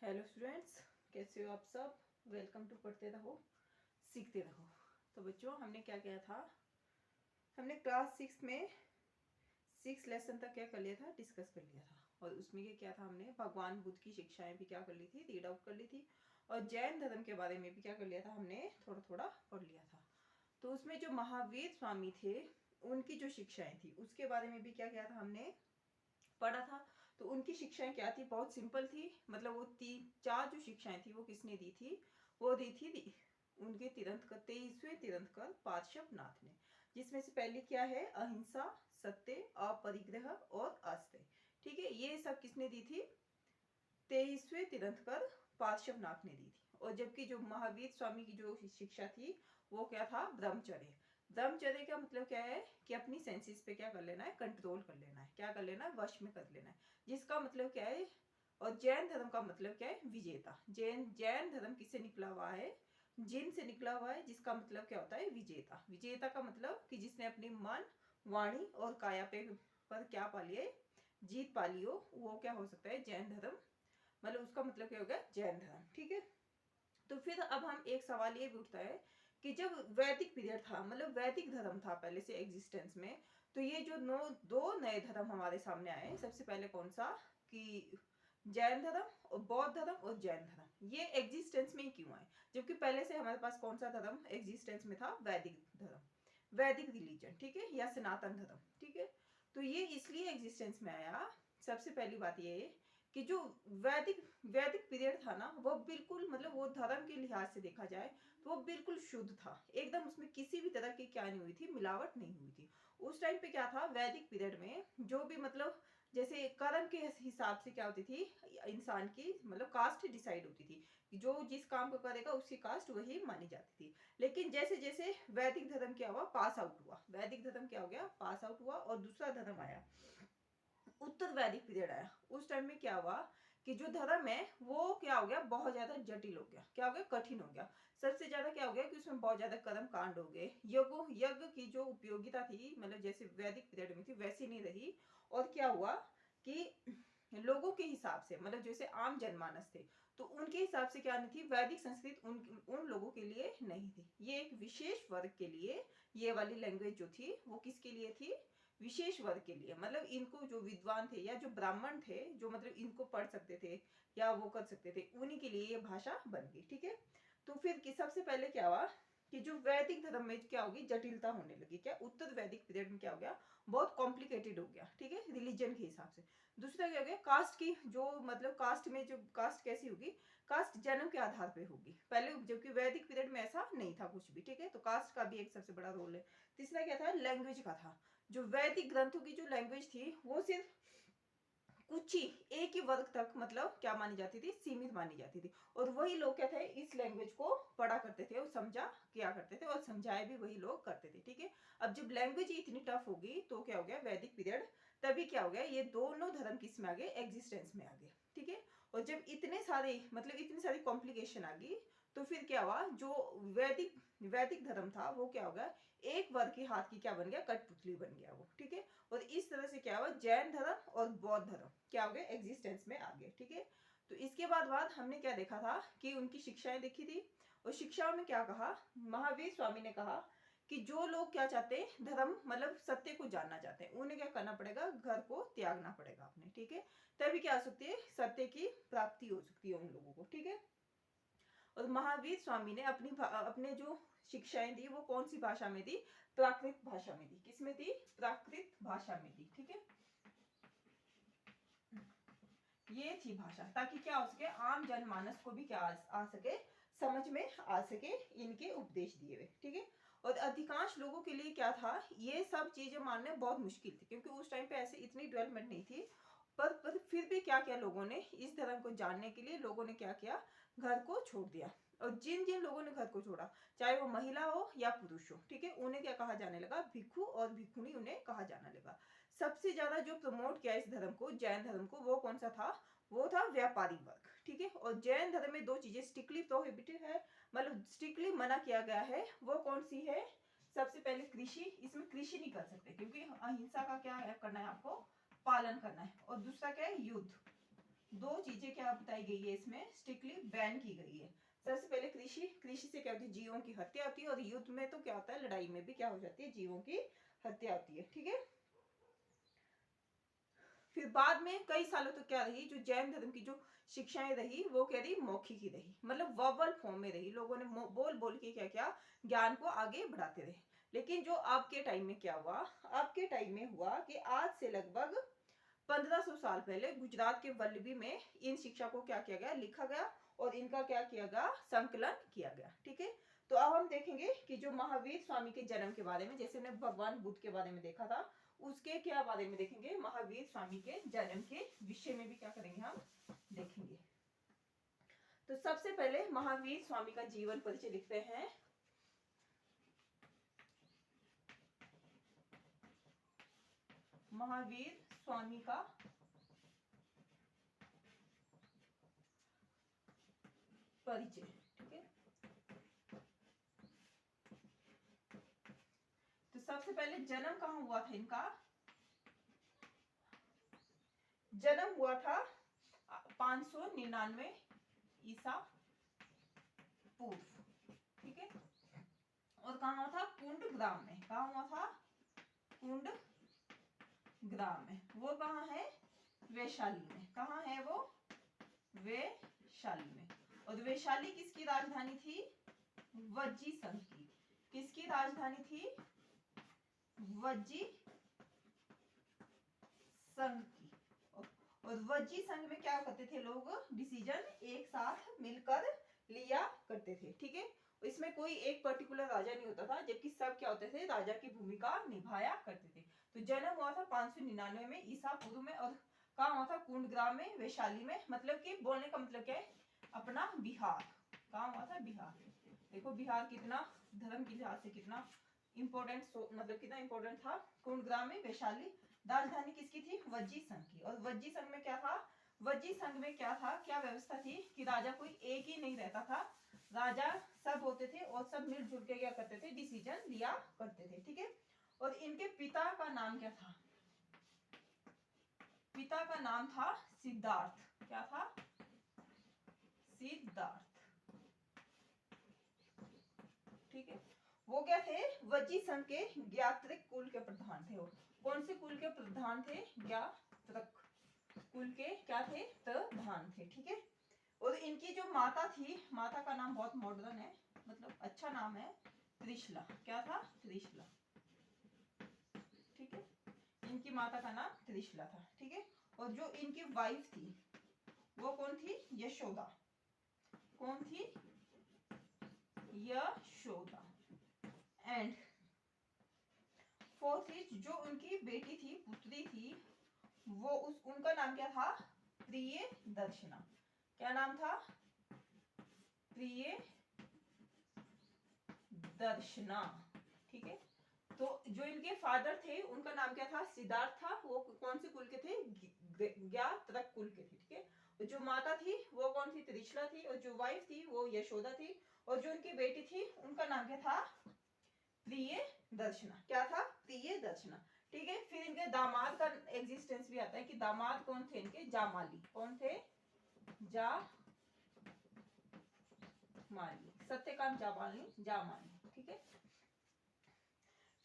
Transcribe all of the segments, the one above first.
Hello students, कैसे हो आप सब। वेलकम टू पढ़ते रहो सीखते रहो। तो बच्चों, हमने क्या किया था, हमने क्लास 6 में 6 लेसन तक क्या कर लिया था, डिस्कस कर लिया था। और उसमें क्या था, हमने भगवान बुद्ध की शिक्षाएं भी क्या कर ली थी, रीड आउट कर ली थी। और जैन धर्म के बारे में भी क्या कर लिया था, हमने थोड़ा थोड़ा पढ़ लिया था। तो उसमें जो महावीर स्वामी थे, उनकी जो शिक्षाएं थी उसके बारे में भी क्या किया था, हमने पढ़ा था। तो उनकी शिक्षाएं क्या थी, बहुत सिंपल थी। मतलब वो 3-4 जो शिक्षाएं थी वो किसने दी थी, वो दी थी उनके 23वें तीर्थंकर पार्श्वनाथ ने। जिसमें से पहली क्या है, अहिंसा, सत्य, अपरिग्रह और आस्ते। ठीक है, ये सब किसने दी थी, 23वें तीर्थंकर पार्श्वनाथ ने दी थी। और जबकि जो महावीर स्वामी की जो शिक्षा थी वो क्या था, ब्रह्मचर्य। ब्रह्मचर्य का मतलब क्या है कि अपनी सेंसेस पे क्या कर लेना है, कंट्रोल कर लेना है, क्या कर लेना है, वश में कर लेना है। जिसका मतलब क्या है, और जैन धर्म का मतलब क्या है, विजेता। जैन जैन धर्म किससे निकला हुआ है, जिन से निकला हुआ है, जिसका मतलब क्या होता है, विजेता। विजेता का मतलब कि जिसने अपनी मन, वाणी और काया पे पर क्या पाली है, जीत पाली हो, वो क्या हो सकता है, जैन धर्म। मतलब उसका मतलब क्या हो गया, जैन धर्म। ठीक है। तो फिर अब हम एक सवाल ये भी उठता है कि जब वैदिक पीरियड था, मतलब वैदिक धर्म था पहले से एग्जिस्टेंस में, तो ये जो दो नए धर्म हमारे सामने आए, सबसे पहले कौन सा, कि जैन धर्म और बौद्ध धर्म और जैन धर्म, ये एग्जिस्टेंस में ही क्यों आए। जबकि पहले से हमारे पास कौन सा धर्म एग्जिस्टेंस में था, वैदिक धर्म, वैदिक रिलीजन। ठीक है, या सनातन धर्म। ठीक है। तो ये इसलिए एग्जिस्टेंस में आया, सबसे पहली बात ये है कि जो वैदिक वैदिक पीरियड था ना, वो बिल्कुल, मतलब वो धर्म के लिहाज से देखा जाए तो वो बिल्कुल शुद्ध था एकदम। उसमें किसी भी तरह की क्या नहीं हुई थी, मिलावट नहीं हुई थी। उस टाइम पे क्या था, वैदिक पीरियड में जो भी, मतलब जैसे कर्म के हिसाब से क्या होती थी, इंसान की मतलब कास्ट डिसाइड होती थी कि जो जिस काम को करेगा उसकी कास्ट वही मानी जाती थी। लेकिन जैसे जैसे वैदिक धर्म क्या हुआ, पास आउट हुआ, वैदिक धर्म क्या हो गया, पास आउट हुआ, और दूसरा धर्म आया, उत्तर वैदिक पीरियड आया। उस टाइम में क्या हुआ कि जो धर्म है वो क्या हो गया, बहुत ज्यादा जटिल हो गया, क्या हो गया, कठिन हो गया। सबसे ज्यादा क्या हो गया कि उसमें बहुत ज्यादा कर्म कांड हो गए। यज्ञ की जो उपयोगिता थी, मतलब जैसे वैदिक पीरियड में थी वैसी नहीं रही। और क्या हुआ कि लोगों के हिसाब से, मतलब जैसे आम जनमानस थे, तो उनके हिसाब से क्या नहीं थी, वैदिक संस्कृत उन लोगों के लिए नहीं थी। ये एक विशेष वर्ग के लिए, ये वाली लैंग्वेज जो थी वो किसके लिए थी, विशेष वर्ग के लिए। मतलब इनको जो विद्वान थे या जो ब्राह्मण थे, जो मतलब इनको पढ़ सकते थे या वो कर सकते थे, उन्हीं के लिए ये भाषा बन गई। ठीक है। तो फिर सबसे पहले क्या हुआ कि जो वैदिक धर्म में क्या होगी, जटिलता होने लगी। क्या, उत्तर वैदिक पीरियड में क्या हो गया, बहुत कॉम्प्लिकेटेड हो गया। ठीक है, रिलीजन के हिसाब से। दूसरा क्या हो गया, कास्ट की जो, मतलब कास्ट में जो कास्ट कैसी होगी, कास्ट जन्म के आधार पे होगी पहले, जबकि वैदिक पीरियड में ऐसा नहीं था कुछ भी। ठीक है, तो कास्ट का भी एक सबसे बड़ा रोल है। तीसरा क्या था, लैंग्वेज का था। जो वैदिक ग्रंथों की जो लैंग्वेज थी वो सिर्फ कुछ ही एक ही वर्ग तक, मतलब क्या मानी जाती थी, सीमित मानी जाती थी। और वही लोग क्या थे, इस लैंग्वेज को पढ़ा करते थे और समझा किया करते थे, और समझाए भी वही लोग करते थे। ठीक है। अब जब लैंग्वेज ही इतनी टफ होगी तो क्या हो गया, वैदिक पीरियड, तभी क्या हो गया, ये दोनों धर्म किस में आ गए, एग्जिस्टेंस में आ गए। ठीक है। और जब इतने सारे, मतलब इतनी सारी कॉम्प्लिकेशन आ गई, तो फिर क्या हुआ, जो वैदिक वैदिक धर्म था वो क्या हो गया, एक वर्ग के हाथ की क्या बन गया, कठपुतली बन गया वो। ठीक है। और इस तरह से क्या हुआ, जैन धर्म और बौद्ध धर्म क्या हो गए, एग्जिस्टेंस में आ गए। ठीक है। तो इसके बाद हमने क्या देखा था कि उनकी शिक्षाएं देखी थी। और शिक्षाओं में क्या कहा, महावीर स्वामी ने कहा कि जो लोग क्या चाहते हैं, धर्म मतलब सत्य को जानना चाहते हैं, उन्हें क्या करना पड़ेगा, घर को त्यागना पड़ेगा अपने। ठीक है। तभी क्या हो सकती है, सत्य की प्राप्ति हो सकती है उन लोगों को। ठीक है। और महावीर स्वामी ने अपने जो शिक्षाएं दी वो कौन सी भाषा में दी, प्राकृत भाषा में दी। किसमें दी, प्राकृत भाषा में दी। ठीक है। ये थी भाषा, ताकि क्या हो सके, आम जनमानस को भी क्या आ सके, समझ में आ सके इनके उपदेश दिए हुए। ठीक है। और अधिकांश लोगों के लिए क्या था, ये सब चीजें मानने बहुत मुश्किल थी, क्योंकि उस टाइम पे ऐसे इतनी डेवलपमेंट नहीं थी। पर फिर भी क्या किया लोगों ने, इस धर्म को जानने के लिए लोगों ने क्या किया, घर को छोड़ दिया। और जिन जिन लोगों ने घर को छोड़ा, चाहे वो महिला हो या पुरुष हो, ठीक है, उन्हें क्या कहा जाने लगा, भिक्षु और भिक्षुणी उन्हें कहा जाने लगा। सबसे ज्यादा जो प्रमोट किया इस धर्म को, जैन धर्म को, वो कौन सा था, वो था व्यापारी वर्ग। ठीक है। और जैन धर्म में दो चीजें स्ट्रिक्टली प्रोहिबिटेड है, मतलब स्ट्रिक्टली मना किया गया है। वो कौन सी है, सबसे पहले कृषि, इसमें कृषि नहीं कर सकते, क्योंकि अहिंसा का क्या है, करना है आपको, पालन करना है। और दूसरा क्या है, युद्ध। दो चीजें क्या बताई गई है इसमें स्ट्रिक्टली बैन की गई है। सबसे पहले कृषि, कृषि से क्या होती है, जीवों की हत्या होती है, और युद्ध में तो क्या होता है, लड़ाई में भी क्या हो जाती है, जीवों की हत्या होती है। ठीक है, फिर बाद में कई सालों तक क्या रही, जो जैन धर्म की जो शिक्षाएं रही वो क्या रही, मौखिक ही रही, मतलब वर्बल फॉर्म में रही। लोगों ने बोल बोल के क्या क्या ज्ञान को आगे बढ़ाते रहे। लेकिन जो आपके टाइम में क्या हुआ, आपके टाइम में हुआ कि आज से लगभग 1500 साल पहले गुजरात के वल्लभी में इन शिक्षा को क्या किया गया, लिखा गया, और इनका क्या किया गया, संकलन किया गया। ठीक है, तो अब हम देखेंगे कि जो महावीर स्वामी के जन्म के बारे में, जैसे हमने भगवान बुद्ध के बारे में देखा था, उसके क्या बारे में देखेंगे, महावीर स्वामी के जन्म के विषय में भी क्या करेंगे, हम देखेंगे। तो सबसे पहले महावीर स्वामी का जीवन परिचय लिखते हैं। महावीर स्वामी का परिचय। ठीक है, तो सबसे पहले जन्म कहाँ हुआ था इनका, जन्म हुआ था 599 ईसा पूर्व। ठीक है, और कहाँ हुआ था, कुंड ग्राम में। कहाँ हुआ था, कुंड ग्राम में। वो कहाँ है, वैशाली में। कहाँ है वो, वैशाली में। और वैशाली किसकी राजधानी थी, वज्जी संघ की। किसकी राजधानी थी, वज्जी संघ की। और वज्जी संघ में क्या करते थे लोग, डिसीजन एक साथ मिलकर लिया करते थे। ठीक है, इसमें कोई एक पर्टिकुलर राजा नहीं होता था, जबकि सब क्या होते थे, राजा की भूमिका निभाया करते थे। तो जन्म हुआ था 599 में ईसा पूर्व में, और कहाँ हुआ था, कुंडग्राम में, वैशाली में। मतलब कि बोलने का मतलब क्या है, अपना बिहार। कहाँ हुआ था, बिहार। देखो बिहार कितना धर्म के लिहाज से कितना इंपॉर्टेंट, मतलब कितना इंपॉर्टेंट था। कुंडग्राम में, वैशाली। राजधानी किसकी थी, वज्जी संघ की। और वज्जी संघ में क्या था, वज्जी संघ में क्या था, क्या व्यवस्था थी कि राजा कोई एक ही नहीं रहता था, राजा सब होते थे, और सब मिलजुल के क्या करते थे, डिसीजन लिया करते थे। ठीक है, और इनके पिता का नाम क्या था, पिता का नाम था सिद्धार्थ। क्या था, सिद्धार्थ। ठीक है, वो क्या थे, वज्जी संघ के ज्ञात्रिक कुल के प्रधान थे। वो कौन से कुल के प्रधान थे, ज्ञात्रक कुल के क्या थे, प्रधान थे। ठीक है, और इनकी जो माता थी, माता का नाम बहुत मॉडर्न है, मतलब अच्छा नाम है, त्रिशला। क्या था, त्रिशला। ठीक है, इनकी माता का नाम त्रिशला था। ठीक है, और जो इनकी वाइफ थी वो कौन थी, यशोदा। कौन थी, यशोदा। एंड फोर्थ इज, जो उनकी बेटी थी, पुत्री थी, वो उनका नाम क्या था, प्रिय दर्शना। क्या नाम था, प्रिय दर्शना। ठीक है, तो जो इनके फादर थे उनका नाम क्या था, सिद्धार्थ था। वो कौन से कुल के थे, ज्ञात्रक कुल के थे। ठीक है, और जो माता थी वो कौन थी, त्रिशला थी, और जो वाइफ थी वो यशोदा थी, और जो उनकी बेटी थी उनका नाम क्या था, प्रिय दर्शना। क्या था, प्रिय दर्शना। ठीक है, फिर इनके दामाद का एग्जिस्टेंस भी आता है कि दामाद कौन थे इनके, जामाली। कौन थे, जामाली। सत्यकांत जामाली, जामाली। ठीक है,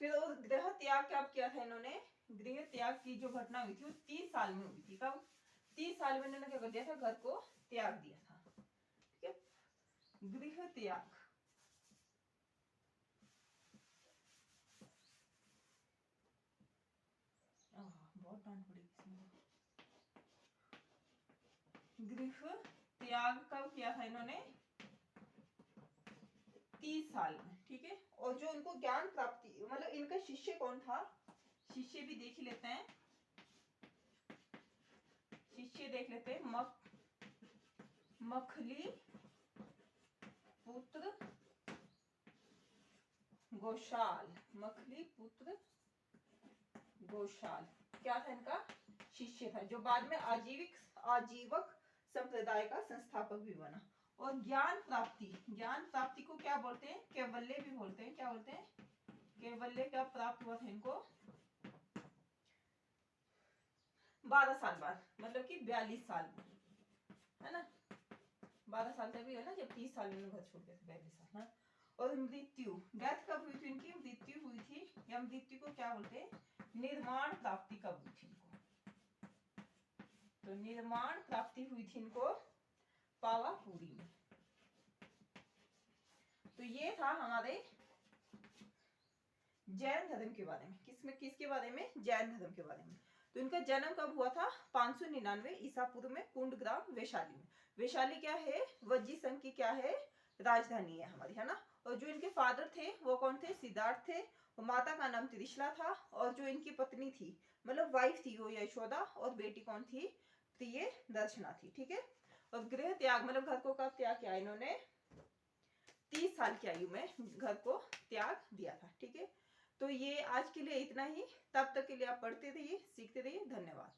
फिर और गृह त्याग कब किया था इन्होंने, गृह त्याग की जो घटना हुई थी वो 30 साल में हुई थी। कब, 30 साल में इन्होंने क्या कर दिया था, घर को त्याग दिया था। ठीक है, गृह त्याग। बहुत डांट पड़ी इसमें। गृह त्याग कब किया था इन्होंने, 30 साल में। ठीक है, और जो उनको ज्ञान प्राप्ति, मतलब इनका शिष्य कौन था, शिष्य भी देख लेते हैं, शिष्य देख लेते हैं। मखली पुत्र गोशाल। मखली पुत्र गोशाल क्या था, इनका शिष्य था, जो बाद में आजीवक संप्रदाय का संस्थापक भी बना। और ज्ञान प्राप्ति, ज्ञान प्राप्ति को क्या बोलते हैं, कैवल्य भी बोलते हैं। क्या बोलते हैं, कैवल्य। क्या प्राप्त हुआ था इनको, 12 साल बाद, मतलब कि 42 साल में। है ना, 12 साल तक भी है ना, जब 30 साल में घर छोड़ गए थे पहले साल, हाँ। और मृत्यु, डेथ कब हुई थी इनकी, मृत्यु हुई थी, या मृत्यु को क्या बोलते हैं, निर्माण प्राप्ति कब हुई थी इनको, तो निर्माण प्राप्ति हुई थी इनको पावापुरी में। तो ये था हमारे जैन धर्म के बारे में, किसके बारे में, जैन धर्म के बारे में। तो इनका जन्म कब हुआ था, 599 ईसा पूर्व में कुंडग्राम वैशाली में। वैशाली क्या है, वज्जी संघ की क्या है, राजधानी है हमारी, है ना। और जो इनके फादर थे वो कौन थे, सिद्धार्थ थे। माता का नाम त्रिशला था, और जो इनकी पत्नी थी, मतलब वाइफ थी, वो यशोदा, और बेटी कौन थी, प्रिय दर्शना थी, ठीक है। और गृह त्याग, मतलब घर को कब त्याग किया इन्होंने, 30 साल की आयु में घर को त्याग दिया था, ठीक है। तो ये आज के लिए इतना ही, तब तक के लिए आप पढ़ते रहिए, सीखते रहिए, धन्यवाद।